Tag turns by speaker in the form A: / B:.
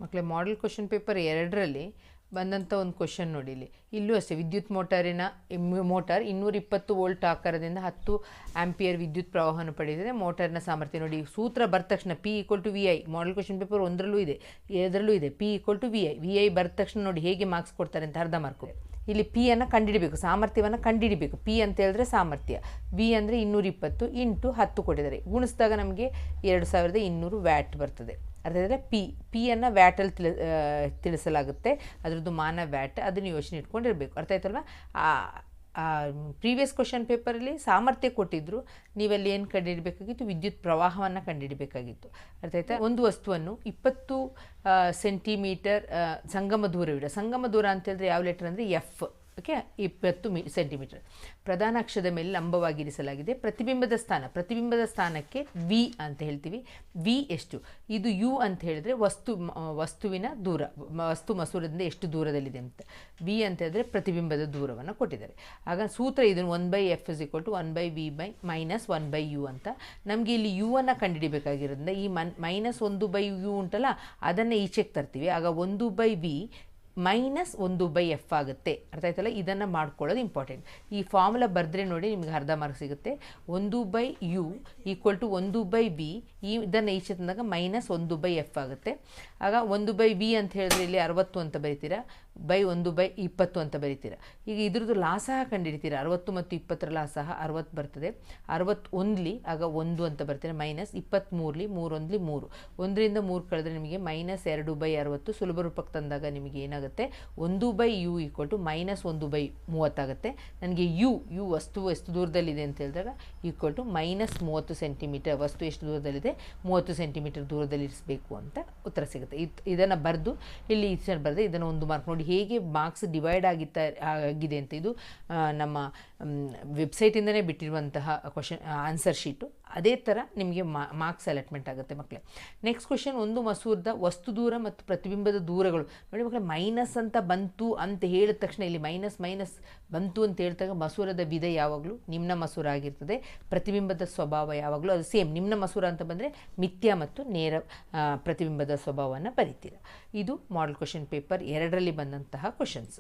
A: ಮಕ್ಕಳೇ model question paper 2ರಲ್ಲಿ ಬಂದಂಥ ಒಂದು ಕ್ವಶನ್ ನೋಡಿ ಇಲ್ಲೂ ಅಷ್ಟೇ ವಿದ್ಯುತ್ ಮೋಟಾರ್ 220 ವೋಲ್ಟ್ ಆಕಾರದಿಂದ 10 ಆಂಪಿಯರ್ ವಿದ್ಯುತ್ ಪ್ರವಾಹವನ್ನು ಪಡೆದಿದೆ. ಮೋಟಾರ್ನ ಸಾಮರ್ಥ್ಯ ನೋಡಿ, ಸೂತ್ರ ಬರೆದ ತಕ್ಷಣ P = VI. Model question paper 1ರಲ್ಲೂ ಇದೆ, 2ರಲ್ಲೂ ಇದೆ. P = VI. VI ಬರೆದ ತಕ್ಷಣ ನೋಡಿ ಹೇಗೆ ಮಾರ್ಕ್ಸ್ ಕೊಡ್ತಾರೆ ಅಂತ ಅರ್ಧ ಮಾರ್ಕು. ಇಲ್ಲಿ P ಅನ್ನು ಕಂಡುಹಿಡಿಬೇಕು, ಸಾಮರ್ಥ್ಯವನ್ನು ಕಂಡುಹಿಡಿಬೇಕು. P ಅಂತ ಹೇಳಿದ್ರೆ ಸಾಮರ್ಥ್ಯ, V ಅಂದರೆ 220 × 10 ಕೊಟ್ಟಿದ್ದಾರೆ. ಗುಣಿಸಿದಾಗ ನಮಗೆ 2200 ವ್ಯಾಟ್ ಬರ್ತದೆ. ಅರ್ಥಾದರೆ ಪಿ ಅನ್ನು ವ್ಯಾಟಲ್ಲಿ ತಿಳಿಸಲಾಗುತ್ತೆ, ಅದರದ್ದು ಮಾನ ವ್ಯಾಟ್. ಅದನ್ನು ಯೋಚನೆ ಇಟ್ಕೊಂಡಿರಬೇಕು. ಅರ್ಥ ಆಯ್ತಲ್ವ? ಪ್ರೀವಿಯಸ್ ಕ್ವಶನ್ ಪೇಪರಲ್ಲಿ ಸಾಮರ್ಥ್ಯ ಕೊಟ್ಟಿದ್ದರು, ನೀವಲ್ಲಿ ಏನು ಕಂಡುಹಿಡಬೇಕಾಗಿತ್ತು? ವಿದ್ಯುತ್ ಪ್ರವಾಹವನ್ನು ಕಂಡುಹಿಡಬೇಕಾಗಿತ್ತು. ಅರ್ಥ ಆಯ್ತಾ? ಒಂದು ವಸ್ತುವನ್ನು 20 ಸೆಂಟಿಮೀಟರ್ ಸಂಗಮ ದೂರವಿದೆ. ಸಂಗಮ ದೂರ ಅಂತ ಹೇಳಿದ್ರೆ ಯಾವ ಲೆಟರ್ ಅಂದರೆ F. ಓಕೆ, 20 ಸೆಂಟಿಮೀಟರ್ ಪ್ರಧಾನ ಅಕ್ಷದ ಮೇಲೆ ಲಂಬವಾಗಿರಿಸಲಾಗಿದೆ. ಪ್ರತಿಬಿಂಬದ ಸ್ಥಾನಕ್ಕೆ V ಅಂತ ಹೇಳ್ತೀವಿ. V ಎಷ್ಟು? ಇದು U ಅಂತ ಹೇಳಿದ್ರೆ ವಸ್ತುವಿನ ದೂರ, ವಸ್ತು ಮಸೂರದಿಂದ ಎಷ್ಟು ದೂರದಲ್ಲಿದೆ ಅಂತ. V ಅಂತ ಹೇಳಿದ್ರೆ ಪ್ರತಿಬಿಂಬದ ದೂರವನ್ನು ಕೊಟ್ಟಿದ್ದಾರೆ. ಆಗ ಸೂತ್ರ ಇದನ್ನು 1/F = 1/V - 1/U ಅಂತ. ನಮಗೆ ಇಲ್ಲಿ U ಅನ್ನು ಕಂಡುಹಿಡಿಬೇಕಾಗಿರೋದ್ರಿಂದ ಈ -1/U ಉಂಟಲ್ಲ, ಅದನ್ನೇ ಈಚೆಗೆ ತರ್ತೀವಿ. ಆಗ 1/V - 1/F ಆಗುತ್ತೆ. ಅರ್ಥ ಆಯ್ತಲ್ಲ? ಇದನ್ನು ಮಾಡ್ಕೊಳ್ಳೋದು ಇಂಪಾರ್ಟೆಂಟ್. ಈ ಫಾರ್ಮುಲಾ ಬರೆದ್ರೆ ನೋಡಿ ನಿಮಗೆ ಅರ್ಧ ಮಾರ್ಕ್ ಸಿಗುತ್ತೆ. 1/U = 1/V. ಇದನ್ನು ಈಚೆ ತಂದಾಗ -1/F ಆಗುತ್ತೆ. ಆಗ 1/V ಅಂತ ಹೇಳಿದ್ರೆ ಇಲ್ಲಿ 60 ಅಂತ ಬರಿತೀರಾ, 1/20 ಅಂತ ಬರಿತೀರಾ. ಈಗ ಇದ್ರದ್ದು ಲಾಸಹ ಕಂಡುಹಿಡಿತೀರಾ. 60 ಮತ್ತು 20ರ ಲಾಸಹ 60 ಬರ್ತದೆ. 61 ಆಗ 1 ಅಂತ ಬರ್ತೀರಾ, -23 3 1 3. 1ರಿಂದ 3 ಕಳೆದ್ರೆ ನಿಮಗೆ -2/60. ಸುಲಭ ರೂಪಕ್ಕೆ ತಂದಾಗ ನಿಮಗೆ ಏನಾಗುತ್ತೆ? 1/U = -1/30 ಆಗುತ್ತೆ. ನನಗೆ ಯು ವಸ್ತು ಎಷ್ಟು ದೂರದಲ್ಲಿದೆ ಅಂತ ಹೇಳಿದಾಗ -30 ಸೆಂಟಿಮೀಟರ್. ವಸ್ತು ಎಷ್ಟು ದೂರದಲ್ಲಿದೆ? 30 ಸೆಂಟಿಮೀಟರ್ ದೂರದಲ್ಲಿ ಇರಿಸಬೇಕು ಅಂತ ಉತ್ತರ ಸಿಗುತ್ತೆ. ಇದನ್ನು ಬರೆದು ಇಲ್ಲಿ ಬರೆದು ಇದನ್ನು 1 ಮಾರ್ಕ್. ನೋಡಿ ಹೇಗೆ ಮಾರ್ಕ್ಸ್ ಡಿವೈಡ್ ಆಗಿದೆ ಅಂತ. ಇದು ನಮ್ಮ ವೆಬ್ಸೈಟಿಂದನೇ ಬಿಟ್ಟಿರುವಂತಹ ಆನ್ಸರ್ ಶೀಟು. ಅದೇ ಥರ ನಿಮಗೆ ಮಾರ್ಕ್ಸ್ ಅಲಾಟ್ಮೆಂಟ್ ಆಗುತ್ತೆ ಮಕ್ಕಳೇ. ನೆಕ್ಸ್ಟ್ ಕ್ವಶನ್, ಒಂದು ಮಸೂರದ ವಸ್ತು ದೂರ ಮತ್ತು ಪ್ರತಿಬಿಂಬದ ದೂರಗಳು. ನೋಡಿ ಮಕ್ಕಳೇ, ಮೈನಸ್ ಅಂತ ಬಂತು ಅಂತ ಹೇಳಿದ ತಕ್ಷಣ ಇಲ್ಲಿ ಮೈನಸ್ ಬಂತು ಅಂತ ಹೇಳಿದಾಗ ಮಸೂರದ ವಿಧ ಯಾವಾಗಲೂ ನಿಮ್ನ ಮಸೂರ ಆಗಿರ್ತದೆ. ಪ್ರತಿಬಿಂಬದ ಸ್ವಭಾವ ಯಾವಾಗಲೂ ಅದು ಸೇಮ್. ನಿಮ್ನ ಮಸೂರ ಅಂತ ಬಂದರೆ ಮಿಥ್ಯ ಮತ್ತು ನೇರ ಪ್ರತಿಬಿಂಬದ ಸ್ವಭಾವವನ್ನು ಬರಿತೀರ. ಇದು ಮಾಡೆಲ್ ಕ್ವಶನ್ ಪೇಪರ್ 2ರಲ್ಲಿ ಬಂದಂತಹ ಕ್ವಶನ್ಸ್.